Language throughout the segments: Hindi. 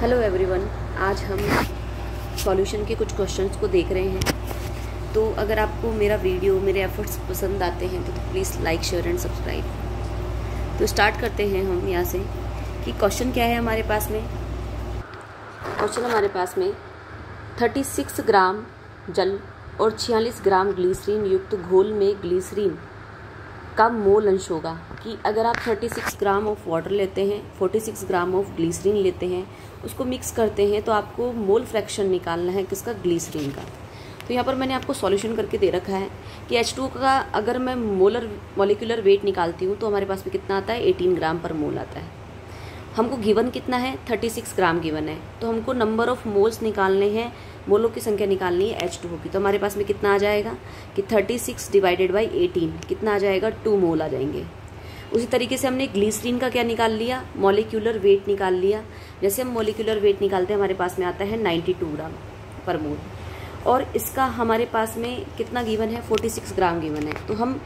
हेलो एवरीवन, आज हम सॉल्यूशन के कुछ क्वेश्चंस को देख रहे हैं। तो अगर आपको मेरा वीडियो, मेरे एफर्ट्स पसंद आते हैं तो please like, share and subscribe. तो स्टार्ट करते हैं हम यहाँ से कि क्वेश्चन क्या है हमारे पास में। क्वेश्चन हमारे पास में 36 ग्राम जल और 46 ग्राम ग्लिसरीन युक्त घोल में ग्लिसरीन का मोल अंश होगा कि अगर आप 36 ग्राम ऑफ वाटर लेते हैं, 46 ग्राम ऑफ ग्लिसरीन लेते हैं, उसको मिक्स करते हैं तो आपको मोल फ्रैक्शन निकालना है किसका, ग्लिसरीन का। तो यहाँ पर मैंने आपको सॉल्यूशन करके दे रखा है कि H2O का अगर मैं मॉलिक्यूलर वेट निकालती हूँ तो हमारे पास में कितना आता है, 18 ग्राम पर मोल आता है। हमको गिवन कितना है, 36 ग्राम गिवन है, तो हमको नंबर ऑफ मोल्स निकालने हैं, मोलों की संख्या निकालनी है H2O की। तो हमारे पास में कितना आ जाएगा कि 36 डिवाइडेड बाई 18 कितना आ जाएगा, 2 मोल आ जाएंगे। उसी तरीके से हमने ग्लिसरीन का क्या निकाल लिया, मॉलिक्यूलर वेट निकाल लिया। जैसे हम मॉलिक्यूलर वेट निकालते हैं हमारे पास में आता है 92 ग्राम पर मोल, और इसका हमारे पास में कितना गिवन है, 46 ग्राम गिवन है। तो हम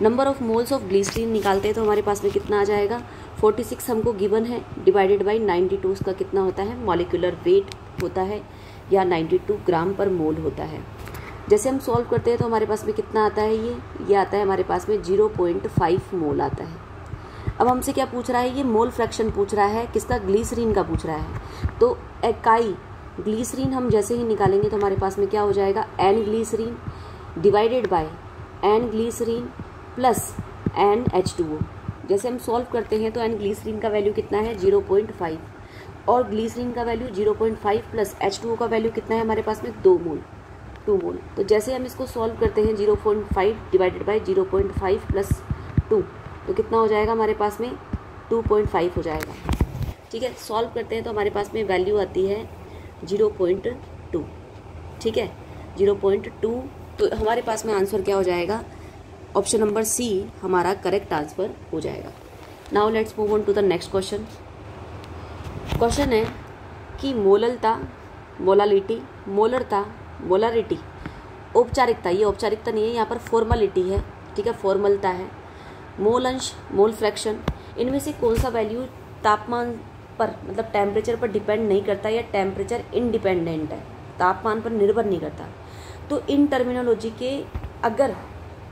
number of moles of glycerine निकालते हैं तो हमारे पास में कितना आ जाएगा, 46 हमको गिवन है डिवाइडेड बाई 92 उसका कितना होता है, मॉलिक्यूलर वेट होता है या 92 ग्राम पर मोल होता है। जैसे हम सॉल्व करते हैं तो हमारे पास में कितना आता है, ये आता है हमारे पास में 0.5 मोल आता है। अब हमसे क्या पूछ रहा है, ये मोल फ्रैक्शन पूछ रहा है किसका, ग्लिसरीन का पूछ रहा है। तो इकाई ग्लिसरीन हम जैसे ही निकालेंगे तो हमारे पास में क्या हो जाएगा, n glycerine divided by n glycerine plus n H2O। जैसे हम सॉल्व करते हैं तो एन ग्लिसरीन का वैल्यू कितना है, 0.5, और ग्लिसरीन का वैल्यू 0.5 प्लस H2O का वैल्यू कितना है हमारे पास में, 2 मोल। तो जैसे हम इसको सॉल्व करते हैं 0.5 डिवाइडेड बाई 0.5 प्लस 2 तो कितना हो जाएगा हमारे पास में, 2.5 हो जाएगा। ठीक है, सॉल्व करते हैं तो हमारे पास में वैल्यू आती है 0.2। ठीक है, 0.2। तो हमारे पास में आंसर क्या हो जाएगा, ऑप्शन नंबर सी हमारा करेक्ट आंसर हो जाएगा। Now let's move on to the next question. Question है कि मोललता, मोलालिटी, मोलरता, मोलारिटी, औपचारिकता, ये औपचारिकता नहीं है, यहाँ पर फॉर्मलिटी है। ठीक है, फॉर्मलता है, मोल अंश, मोल फ्रैक्शन, इनमें से कौन सा वैल्यू तापमान पर, मतलब टेम्परेचर पर डिपेंड नहीं करता या टेम्परेचर इंडिपेंडेंट है, तापमान पर निर्भर नहीं करता। तो इन टर्मिनोलॉजी के अगर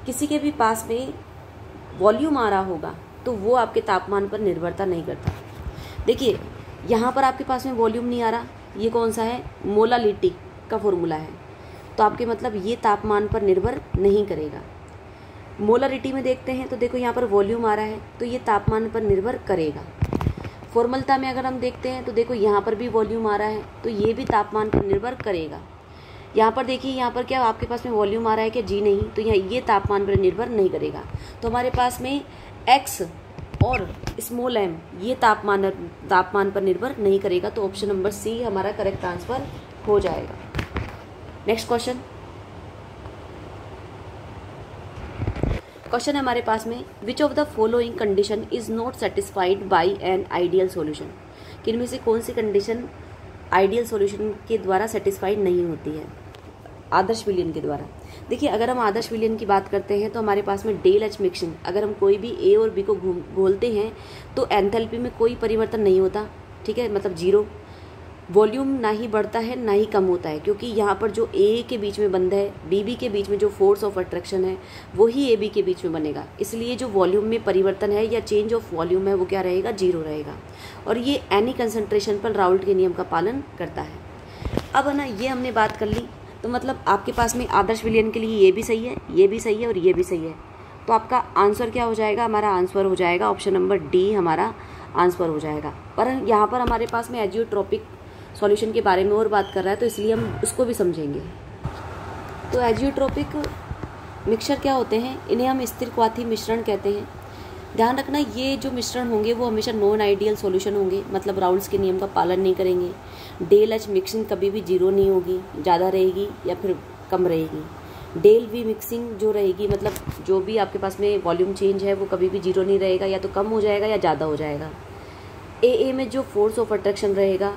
किसी के भी पास में वॉल्यूम आ रहा होगा तो वो आपके तापमान पर निर्भरता नहीं करता। देखिए यहाँ पर आपके पास में वॉल्यूम नहीं आ रहा, ये कौन सा है, मोलालिटी का फॉर्मूला है, तो आपके मतलब ये तापमान पर निर्भर नहीं करेगा। मोलारिटी में देखते हैं तो देखो यहाँ पर वॉल्यूम आ रहा है तो ये तापमान पर निर्भर करेगा। फॉर्मलता में अगर हम देखते हैं तो देखो यहाँ पर भी वॉल्यूम आ रहा है तो ये भी तापमान पर निर्भर करेगा। यहाँ पर देखिए, यहाँ पर क्या आपके पास में वॉल्यूम आ रहा है कि जी नहीं, तो यहाँ ये तापमान पर निर्भर नहीं करेगा। तो हमारे पास में x और स्मॉल m ये तापमान पर निर्भर नहीं करेगा। तो ऑप्शन नंबर सी हमारा करेक्ट आंसर हो जाएगा। नेक्स्ट क्वेश्चन है हमारे पास में, which of the following condition is not satisfied by an ideal solution, कि इनमें से कौन सी कंडीशन आइडियल सॉल्यूशन के द्वारा सेटिस्फाइड नहीं होती है, आदर्श विलयन के द्वारा। देखिए अगर हम आदर्श विलयन की बात करते हैं तो हमारे पास में डेल एच मिक्सिंग, अगर हम कोई भी ए और बी को घोलते हैं तो एंथैल्पी में कोई परिवर्तन नहीं होता। ठीक है, मतलब 0। वॉल्यूम ना ही बढ़ता है ना ही कम होता है, क्योंकि यहाँ पर जो ए के बीच में बंध है, बी के बीच में जो फोर्स ऑफ अट्रैक्शन है वही ए बी के बीच में बनेगा। इसलिए जो वॉल्यूम में परिवर्तन है या चेंज ऑफ वॉल्यूम है वो क्या रहेगा, 0 रहेगा। और ये एनी कंसंट्रेशन पर राउल्ट के नियम का पालन करता है। अब है ना, ये हमने बात कर ली, तो मतलब आपके पास में आदर्श विलयन के लिए ये भी सही है, ये भी सही है और ये भी सही है। तो आपका आंसर क्या हो जाएगा, हमारा आंसर हो जाएगा ऑप्शन नंबर डी हमारा आंसर हो जाएगा। पर यहाँ पर हमारे पास में एजियोट्रोपिक सॉल्यूशन के बारे में और बात कर रहा है तो इसलिए हम उसको भी समझेंगे। तो एजियोट्रोपिक मिक्सचर क्या होते हैं, इन्हें हम स्थिर क्वाथी मिश्रण कहते हैं। ध्यान रखना, ये जो मिश्रण होंगे वो हमेशा नॉन आइडियल सॉल्यूशन होंगे, मतलब राउल्ट्स के नियम का पालन नहीं करेंगे। डेल एच मिक्सिंग कभी भी 0 नहीं होगी, ज़्यादा रहेगी या फिर कम रहेगी। डेल वी मिक्सिंग जो रहेगी, मतलब जो भी आपके पास में वॉल्यूम चेंज है वो कभी भी 0 नहीं रहेगा, या तो कम हो जाएगा या ज़्यादा हो जाएगा। ए में जो फोर्स ऑफ अट्रैक्शन रहेगा,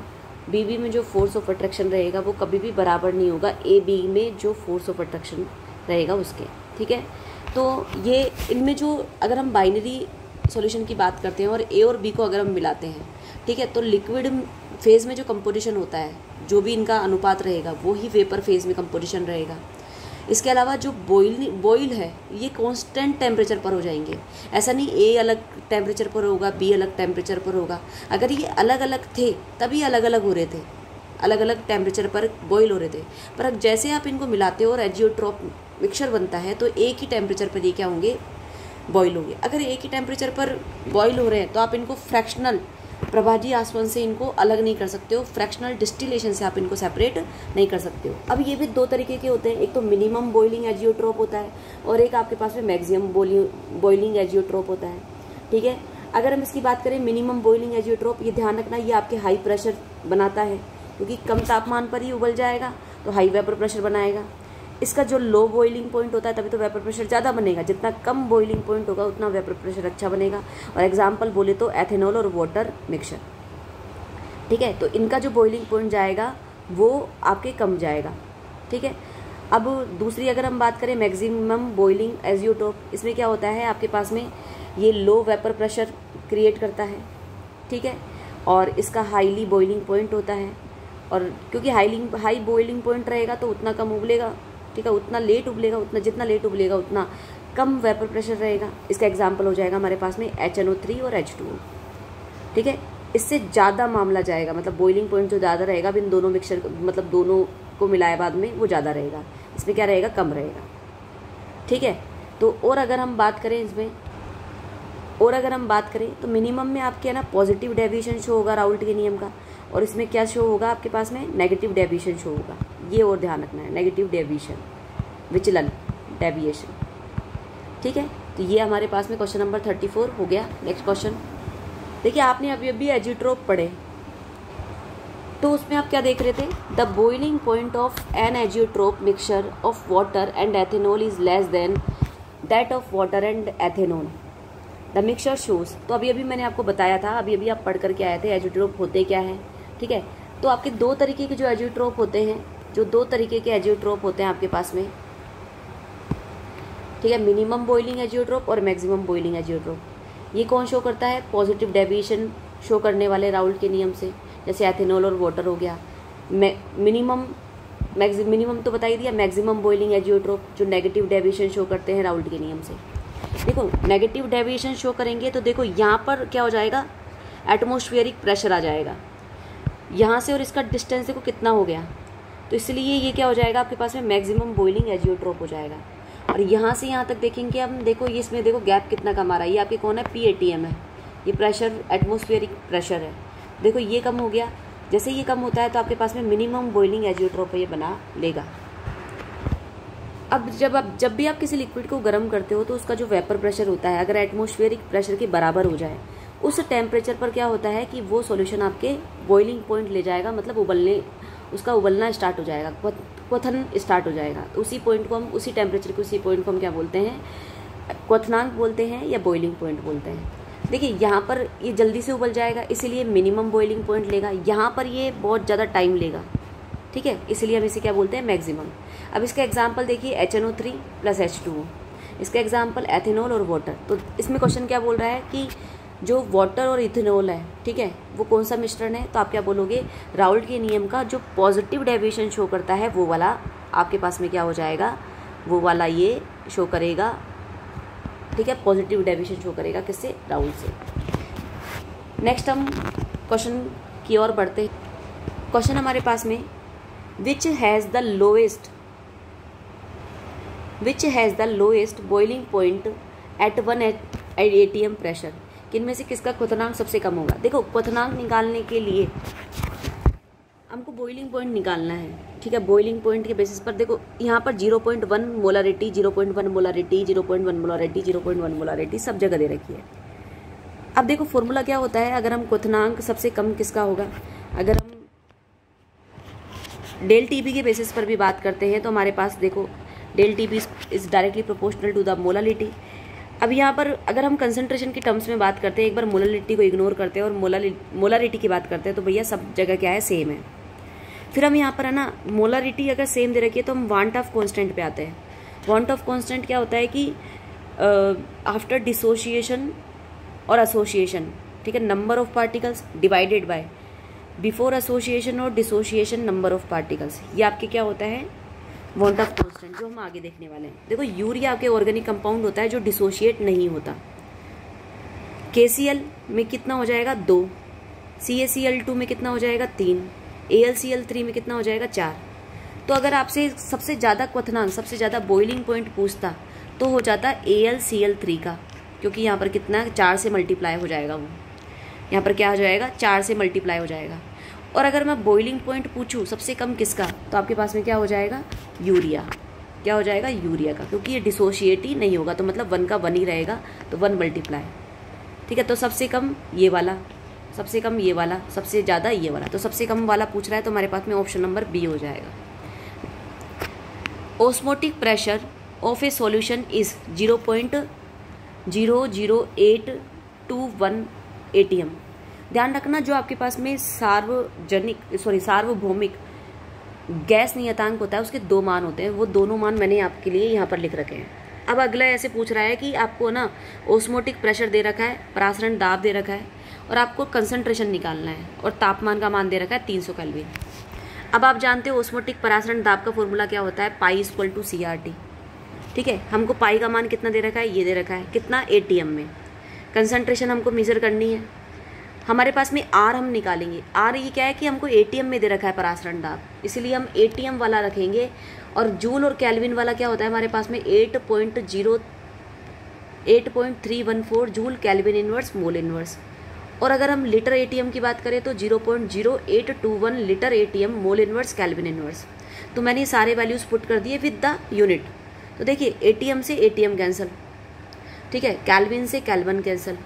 बी में जो फोर्स ऑफ अट्रैक्शन रहेगा वो कभी भी बराबर नहीं होगा ए बी में जो फोर्स ऑफ अट्रैक्शन रहेगा उसके। ठीक है, तो ये इनमें जो अगर हम बाइनरी सॉल्यूशन की बात करते हैं और ए और बी को अगर हम मिलाते हैं, ठीक है, तो लिक्विड फेज़ में जो कंपोजिशन होता है, जो भी इनका अनुपात रहेगा वो ही वेपर फेज़ में कंपोजिशन रहेगा। इसके अलावा जो बॉइल है ये कांस्टेंट टेम्परेचर पर हो जाएंगे। ऐसा नहीं ए अलग टेम्परेचर पर होगा, बी अलग टेम्परेचर पर होगा। अगर ये अलग अलग थे तभी अलग अलग हो रहे थे, अलग अलग टेम्परेचर पर बॉईल हो रहे थे। पर अब जैसे आप इनको मिलाते हो और एजियोट्रोप मिक्सचर बनता है तो एक ही टेम्परेचर पर ये क्या होंगे, बॉईल होंगे। अगर एक ही टेम्परेचर पर बॉईल हो रहे हैं तो आप इनको फ्रैक्शनल प्रभाजी आसवन से इनको अलग नहीं कर सकते हो, फ्रैक्शनल डिस्टिलेशन से आप इनको सेपरेट नहीं कर सकते हो। अब ये भी दो तरीके के होते हैं, एक तो मिनिमम बॉइलिंग एजियोट्रोप होता है और एक आपके पास में मैक्सिमम बॉइलिंग एजियोट्रोप होता है, ठीक है। अगर हम इसकी बात करें मिनिमम बॉइलिंग एजियोट्रोप, ये ध्यान रखना ये आपके हाई प्रेशर बनाता है, क्योंकि कम तापमान पर ही उबल जाएगा तो हाई वेपर प्रेशर बनाएगा। इसका जो लो बॉइलिंग पॉइंट होता है तभी तो वेपर प्रेशर ज़्यादा बनेगा, जितना कम बॉइलिंग पॉइंट होगा उतना वेपर प्रेशर अच्छा बनेगा। और एग्जांपल बोले तो एथेनॉल और वाटर मिक्सचर, ठीक है, तो इनका जो बॉइलिंग पॉइंट जाएगा वो आपके कम जाएगा, ठीक है। अब दूसरी अगर हम बात करें मैक्सिमम बॉइलिंग एजियोट्रोप, इसमें क्या होता है आपके पास में ये लो वेपर प्रेशर क्रिएट करता है, ठीक है, और इसका हाईली बॉइलिंग पॉइंट होता है। और क्योंकि हाई बॉइलिंग पॉइंट रहेगा तो उतना कम उबलेगा, ठीक है, उतना लेट उबलेगा, उतना जितना लेट उबलेगा उतना कम वेपर प्रेशर रहेगा। इसका एग्जांपल हो जाएगा हमारे पास में HNO3 और H2O, ठीक है। इससे ज़्यादा मामला जाएगा, मतलब बॉइलिंग पॉइंट जो ज़्यादा रहेगा इन दोनों मिक्सचर, मतलब दोनों को मिलाए बाद में वो ज़्यादा रहेगा, इसमें क्या रहेगा, कम रहेगा, ठीक है। तो और अगर हम बात करें इसमें, और अगर हम बात करें तो मिनिमम में आपके ना पॉजिटिव डेविएशन शो होगा राउल्ट के नियम का, और इसमें क्या शो होगा आपके पास में, नेगेटिव डेविएशन शो होगा। ये और ध्यान रखना है, नेगेटिव डेविएशन, विचलन, डेविएशन, ठीक है। तो ये हमारे पास में क्वेश्चन नंबर 34 हो गया। नेक्स्ट क्वेश्चन देखिए, आपने अभी एजियोट्रोप पढ़े तो उसमें आप क्या देख रहे थे, the boiling point of an azeotrope mixture of water and ethanol is less than that of water and ethanol, the mixture shows. तो अभी मैंने आपको बताया था, अभी आप पढ़ करके आए थे एजियोट्रोप होते क्या हैं, ठीक है। तो आपके दो तरीके के जो एजियोट्रोप होते हैं, जो दो तरीके के एजियोट्रोप होते हैं आपके पास में, ठीक है, मिनिमम बॉइलिंग एजियोट्रोप और मैक्सिमम बॉइलिंग एजियोट्रोप। ये कौन शो करता है, पॉजिटिव डेविएशन शो करने वाले राउल्ट के नियम से, जैसे एथेनॉल और वाटर हो गया। मिनिमम तो बता ही दिया। मैक्सिमम बॉइलिंग एजियोट्रोप जो नेगेटिव डेविएशन शो करते हैं राउल्ट के नियम से। देखो नेगेटिव डेविएशन शो करेंगे तो देखो यहाँ पर क्या हो जाएगा, एटमॉस्फेरिक प्रेशर आ जाएगा यहाँ से, और इसका डिस्टेंस देखो कितना हो गया, तो इसलिए ये क्या हो जाएगा आपके पास में मैक्सिमम बॉइलिंग एजियोट्रोप हो जाएगा। और यहाँ से यहाँ तक देखेंगे हम, देखो ये इसमें देखो गैप कितना कम आ रहा है, ये आपके कौन है, PATM है, ये प्रेशर एटमॉस्फेरिक प्रेशर है। देखो ये कम हो गया, जैसे ये कम होता है तो आपके पास में मिनिमम बॉइलिंग एजियोट्रोप ये बना लेगा। अब जब भी आप किसी लिक्विड को गर्म करते हो तो उसका जो वेपर प्रेशर होता है अगर एटमॉस्फेरिक प्रेशर के बराबर हो जाए, उस टेम्परेचर पर क्या होता है कि वो सॉल्यूशन आपके बॉइलिंग पॉइंट ले जाएगा, मतलब उसका उबलना स्टार्ट हो जाएगा, क्वथन स्टार्ट हो जाएगा। तो उसी पॉइंट को हम, उसी टेम्परेचर को, उसी पॉइंट को हम क्या बोलते हैं, क्वथनांक बोलते हैं या बॉइलिंग पॉइंट बोलते हैं। देखिए यहाँ पर ये जल्दी से उबल जाएगा इसीलिए मिनिमम बॉइलिंग पॉइंट लेगा, यहाँ पर ये बहुत ज़्यादा टाइम लेगा, ठीक है, इसलिए हम इसे क्या बोलते हैं, मैक्सिमम। अब इसका एग्जांपल देखिए HNO3 + H2O, इसका एग्जांपल एथेनॉल और वाटर। तो इसमें क्वेश्चन क्या बोल रहा है कि जो वाटर और इथेनॉल है, ठीक है, वो कौन सा मिश्रण है, तो आप क्या बोलोगे, राउल्ट के नियम का जो पॉजिटिव डेविएशन शो करता है वो वाला आपके पास में क्या हो जाएगा, वो वाला ये शो करेगा, ठीक है, पॉजिटिव डेविएशन शो करेगा, किससे, राउल्ट से। नेक्स्ट हम क्वेश्चन की ओर बढ़ते हैं। क्वेश्चन हमारे पास में which has the lowest boiling point at 1 atm pressure, किनमें से किसका क्वथनांक सबसे कम होगा। देखो क्वथनांक निकालने के लिए हमको बॉइलिंग पॉइंट निकालना है, ठीक है। बॉइलिंग पॉइंट के बेसिस पर देखो यहाँ पर 0.1 मोलारिटी, 0.1 मोलारिटी, 0.1 मोलारिटी, 0.1 मोलारिटी सब जगह दे रखी है। अब देखो फॉर्मूला क्या होता है, अगर हम क्वथनांक सबसे कम किसका होगा, अगर हम डेल TB के बेसिस पर भी बात करते हैं तो हमारे पास देखो del TB is directly proportional to the molarity. अब यहाँ पर अगर हम कंसंट्रेशन की टर्म्स में बात करते हैं, एक बार मोलारिटी को इग्नोर करते हैं और मोलारिटी की बात करते हैं तो भैया सब जगह क्या है, सेम है। फिर हम यहाँ पर है ना, मोलारिटी अगर सेम दे रखी है तो हम वांट ऑफ कॉन्स्टेंट पे आते हैं। वांट ऑफ कॉन्स्टेंट क्या होता है कि आफ्टर डिसोशिएशन और एसोसिएशन, ठीक है, number of particles divided by before association और डिसोसिएशन नंबर ऑफ पार्टिकल्स, ये आपके क्या होता है, वॉन्ट ऑफ कांस्टेंट, जो हम आगे देखने वाले हैं। देखो यूरिया आपके ऑर्गेनिक कंपाउंड होता है जो डिसोशिएट नहीं होता। KCl में कितना हो जाएगा 2, CaCl2 में कितना हो जाएगा 3, AlCl3 में कितना हो जाएगा 4। तो अगर आपसे सबसे ज़्यादा क्वथनांक, सबसे ज़्यादा बॉइलिंग पॉइंट पूछता तो हो जाता AlCl3 का, क्योंकि यहाँ पर कितना 4 से मल्टीप्लाई हो जाएगा, वो यहाँ पर क्या हो जाएगा 4 से मल्टीप्लाई हो जाएगा। और अगर मैं बॉइलिंग पॉइंट पूछूँ सबसे कम किसका, तो आपके पास में क्या हो जाएगा, यूरिया, क्या हो जाएगा, यूरिया का, क्योंकि ये डिसोशिएट ही नहीं होगा, तो मतलब 1 का 1 ही रहेगा, तो 1 मल्टीप्लाई, ठीक है। तो सबसे कम ये वाला, सबसे कम ये वाला, सबसे ज़्यादा ये वाला, तो सबसे कम वाला पूछ रहा है, तो हमारे पास में ऑप्शन नंबर बी हो जाएगा। Osmotic pressure of A solution is 0.00821 ATM। ध्यान रखना, जो आपके पास में सार्वभौमिक गैस नियतांक होता है उसके 2 मान होते हैं, वो दोनों मान मैंने आपके लिए यहाँ पर लिख रखे हैं। अब अगला ऐसे पूछ रहा है कि आपको ना ऑस्मोटिक प्रेशर दे रखा है, परासरण दाब दे रखा है, और आपको कंसंट्रेशन निकालना है, और तापमान का मान दे रखा है 300 केल्विन। अब आप जानते हो ऑस्मोटिक परासरण दाब का फॉर्मूला क्या होता है, पाई इक्वल टू CRT, ठीक है। हमको पाई का मान कितना दे रखा है, ये दे रखा है, कितना ATM में। कंसंट्रेशन हमको मेजर करनी है, हमारे पास में R हम निकालेंगे। R ये क्या है कि हमको ATM में दे रखा है परासरण दाब, इसलिए हम ATM वाला रखेंगे। और जूल और केल्विन वाला क्या होता है हमारे पास में 8.314 joule kelvin inverse mole inverse. और अगर हम लीटर ATM की बात करें तो 0.0821 litre ATM mole inverse kelvin inverse. तो मैंने सारे वैल्यूज पुट कर दिए विद द यूनिट। तो देखिए ATM से ATM कैंसिल, ठीक है, केल्विन से केल्विन कैंसिल।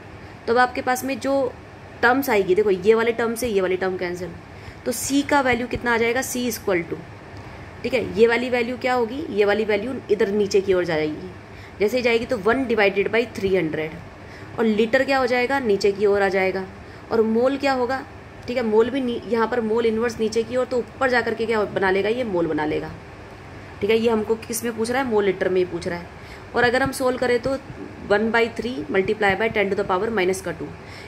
तो अब आपके पास में जो टर्म्स आएगी, देखो ये वाले टर्म से ये वाली टर्म कैंसिल, तो C का वैल्यू कितना आ जाएगा, C इक्वल टू, ठीक है, ये वाली वैल्यू क्या होगी, ये वाली वैल्यू इधर नीचे की ओर जाएगी, जैसे ही जाएगी तो 1/300, और लीटर क्या हो जाएगा, नीचे की ओर आ जाएगा। और मोल क्या होगा, ठीक है, मोल भी यहाँ पर मोल इन्वर्स नीचे की ओर, तो ऊपर जा करके क्या बना लेगा, ये मोल बना लेगा, ठीक है। ये हमको किस में पूछ रहा है, मोल लीटर में ही पूछ रहा है। और अगर हम सोल्व करें तो 1/3 multiply by 10 to the power -2,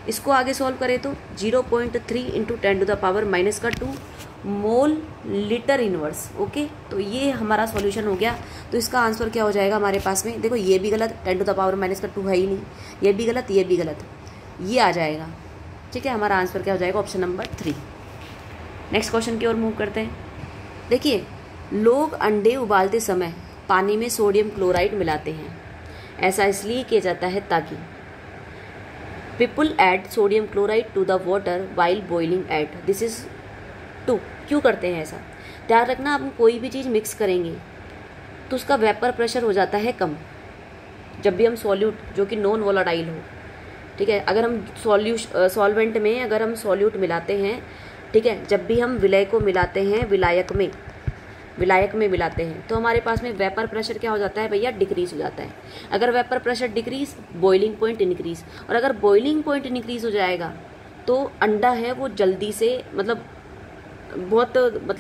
इसको आगे सॉल्व करें तो 0.3 into 10 to the power -2 mole litre inverse. Okay, तो ये हमारा सॉल्यूशन हो गया। तो इसका आंसर क्या हो जाएगा हमारे पास में, देखो ये भी गलत, 10 टू द पावर -2 है ही नहीं, ये भी गलत, ये भी गलत, ये आ जाएगा, ठीक है। हमारा आंसर क्या हो जाएगा, ऑप्शन नंबर 3। नेक्स्ट क्वेश्चन की ओर मूव करते हैं। देखिए, लोग अंडे उबालते समय पानी में सोडियम क्लोराइड मिलाते हैं। ऐसा इसलिए किया जाता है ताकि people add sodium chloride to the water while boiling at this is to. क्यों करते हैं ऐसा, ध्यान रखना, आप कोई भी चीज़ मिक्स करेंगे तो उसका वेपर प्रेशर हो जाता है कम जब भी हम सॉल्यूट जो कि नॉन वोलाटाइल हो, ठीक है। अगर हम सॉल्वेंट में अगर हम सॉल्यूट मिलाते हैं, ठीक है, जब भी हम विलय को मिलाते हैं विलायक में मिलाते हैं, तो हमारे पास में वेपर प्रेशर क्या हो जाता है भैया, डिक्रीज हो जाता है। अगर vapour pressure decrease, boiling point increase, और अगर बॉइलिंग पॉइंट इंक्रीज हो जाएगा तो अंडा है वो जल्दी से मतलब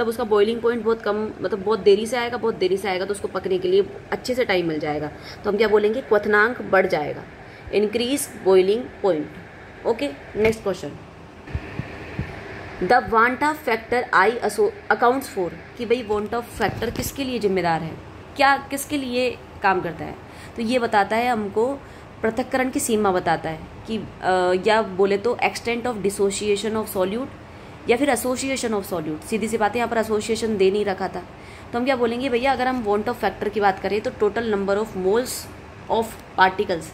उसका बॉइलिंग पॉइंट बहुत कम, मतलब बहुत देरी से आएगा, तो उसको पकने के लिए अच्छे से टाइम मिल जाएगा। तो हम क्या बोलेंगे, क्वथनांक बढ़ जाएगा, increase boiling point. Okay, next question, the want of factor I accounts for, कि भाई वांट ऑफ फैक्टर किसके लिए जिम्मेदार है, क्या किसके लिए काम करता है, तो ये बताता है हमको पृथक्करण की सीमा बताता है कि या बोले तो extent of dissociation of solute या फिर एसोसिएशन ऑफ सॉल्यूट। सीधी सी बात है, यहाँ पर एसोसिएशन दे नहीं रखा था, तो हम क्या बोलेंगे भैया, अगर हम वांट ऑफ फैक्टर की बात करें तो total number of moles of particles,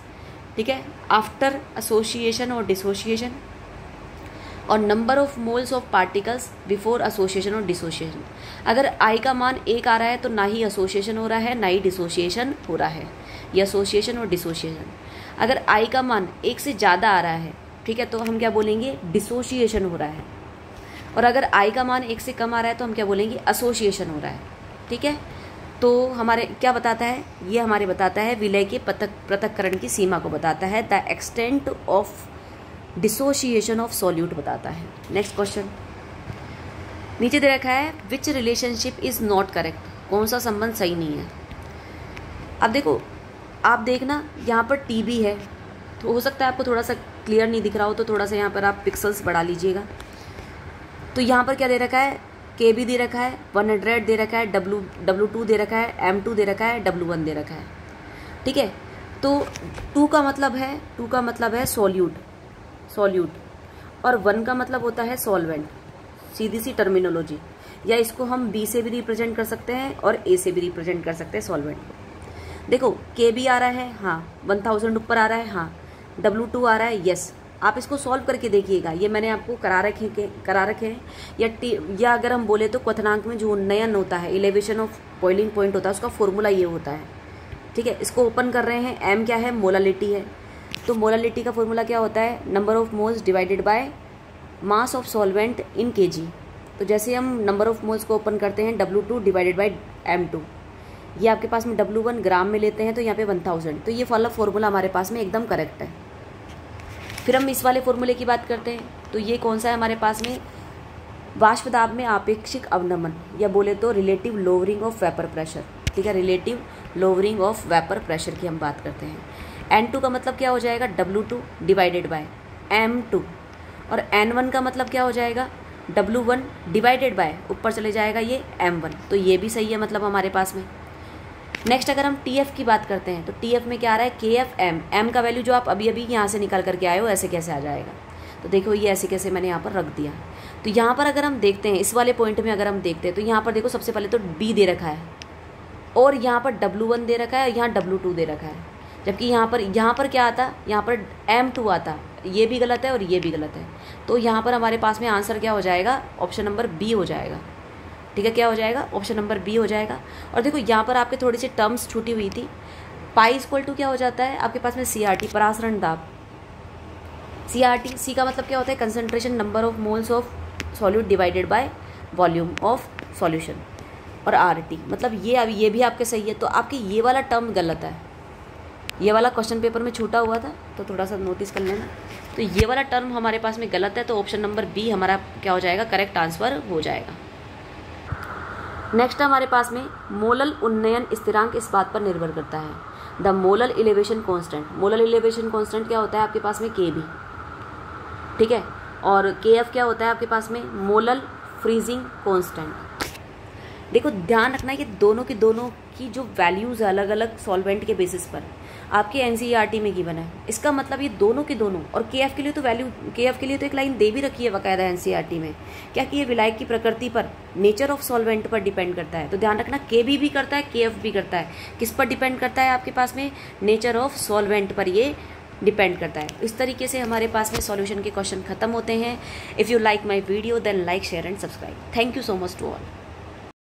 ठीक है, आफ्टर एसोसिएशन और डिसोसिएशन, और number of moles of particles before association और डिसोसिएशन। अगर आई का मान 1 आ रहा है तो ना ही एसोसिएशन हो रहा है ना ही डिसोसिएशन हो रहा है, या एसोसिएशन और डिसोसिएशन। अगर आई का मान 1 से ज़्यादा आ रहा है, ठीक है, तो हम क्या बोलेंगे, डिसोसिएशन हो रहा है। और अगर आई का मान 1 से कम आ रहा है तो हम क्या बोलेंगे, एसोसिएशन हो रहा है, ठीक है। तो हमारे क्या बताता है, ये हमारे बताता है विलय के पृथक्करण की सीमा को बताता है, the extent of dissociation of solute बताता है। नेक्स्ट क्वेश्चन, नीचे दे रखा है विच रिलेशनशिप इज नॉट करेक्ट, कौन सा संबंध सही नहीं है। अब देखो, आप देखना यहाँ पर टीबी है, तो हो सकता है आपको थोड़ा सा क्लियर नहीं दिख रहा हो तो थोड़ा सा यहाँ पर आप पिक्सल्स बढ़ा लीजिएगा। तो यहाँ पर क्या दे रखा है, KB दे रखा है, 100 दे रखा है, W2 दे रखा है, M2 दे रखा है, W1 दे रखा है। ठीक है, तो 2 का मतलब है सॉल्यूट और 1 का मतलब होता है सॉल्वेंट। सीधी सी टर्मिनोलॉजी, या इसको हम B से भी रिप्रेजेंट कर सकते हैं और A से भी रिप्रेजेंट कर सकते हैं सॉल्वेंट को। देखो KB आ रहा है, हाँ 1000 ऊपर आ रहा है, हाँ W2 आ रहा है, यस। आप इसको सॉल्व करके देखिएगा, ये मैंने आपको करा रखे हैं। या अगर हम बोले तो क्वथनांक में जो उन्नयन होता है, एलिवेशन ऑफ बॉइलिंग पॉइंट होता है, उसका फॉर्मूला ये होता है। ठीक है, इसको ओपन कर रहे हैं। M क्या है, मोलालिटी है। तो मोलालिटी का फॉर्मूला क्या होता है, number of moles divided by mass of solvent in kg। तो जैसे हम नंबर ऑफ मोल्स को ओपन करते हैं, W2 डिवाइडेड बाय M2, ये आपके पास में W1 ग्राम में लेते हैं तो यहाँ पे 1000। तो ये वाला फॉर्मूला हमारे पास में एकदम करेक्ट है। फिर हम इस वाले फॉर्मूले की बात करते हैं, तो ये कौन सा है हमारे पास में, वाष्प दाब में आपेक्षिक अवनमन, या बोले तो relative lowering of vapour pressure. ठीक है, relative lowering of vapour pressure की हम बात करते हैं। N2 का मतलब क्या हो जाएगा, W2 डिवाइडेड बाय M2, और N1 का मतलब क्या हो जाएगा, W1 डिवाइडेड बाय, ऊपर चले जाएगा ये M1। तो ये भी सही है मतलब हमारे पास में। नेक्स्ट अगर हम TF की बात करते हैं, तो TF में क्या आ रहा है, KFM। M का वैल्यू जो आप अभी यहाँ से निकाल करके आए हो, ऐसे कैसे आ जाएगा, तो देखो ये ऐसे कैसे मैंने यहाँ पर रख दिया। तो यहाँ पर अगर हम देखते हैं, इस वाले पॉइंट में अगर हम देखते हैं, तो यहाँ पर देखो सबसे पहले तो B दे रखा है और यहाँ पर W1 दे रखा है और यहाँ W2 दे रखा है, जबकि यहाँ पर क्या आता, यहाँ पर M2 आता। ये भी गलत है और ये भी गलत है। तो यहाँ पर हमारे पास में आंसर क्या हो जाएगा, ऑप्शन नंबर B हो जाएगा। ठीक है, क्या हो जाएगा, ऑप्शन नंबर B हो जाएगा। और देखो यहाँ पर आपके थोड़ी सी टर्म्स छूटी हुई थी। पाई इक्वल टू क्या हो जाता है आपके पास में, CRT परासरण दाब। CRT, C का मतलब क्या होता है, concentration number of moles of solute divided by volume of solution, और RT मतलब ये भी आपके सही है। तो आपके ये वाला टर्म गलत है, ये वाला क्वेश्चन पेपर में छूटा हुआ था, तो थोड़ा सा नोटिस कर लेना। तो ये वाला टर्म हमारे पास में गलत है, तो ऑप्शन नंबर B हमारा क्या हो जाएगा, करेक्ट आंसर हो जाएगा। नेक्स्ट हमारे पास में मोलल उन्नयन स्थिरांक इस बात पर निर्भर करता है, the molal elevation constant. Molal elevation constant क्या होता है आपके पास में, KB। ठीक है, और KF क्या होता है आपके पास में, मोलल फ्रीजिंग कांस्टेंट। देखो ध्यान रखना, ये दोनों की जो वैल्यूज़ अलग अलग सॉल्वेंट के बेसिस पर आपके NCERT में गिवन है। इसका मतलब ये दोनों के दोनों, और KF के लिए तो KF के लिए तो एक लाइन दे भी रखी है बाकायदा NCERT में, क्या कि ये विलायक की प्रकृति पर, नेचर ऑफ सॉल्वेंट पर डिपेंड करता है। तो ध्यान रखना, KB भी करता है, KF भी करता है। किस पर डिपेंड करता है आपके पास में, नेचर ऑफ सॉल्वेंट पर ये डिपेंड करता है। इस तरीके से हमारे पास में सॉल्यूशन के क्वेश्चन खत्म होते हैं। If you like my video then like, share and subscribe. Thank you so much to all.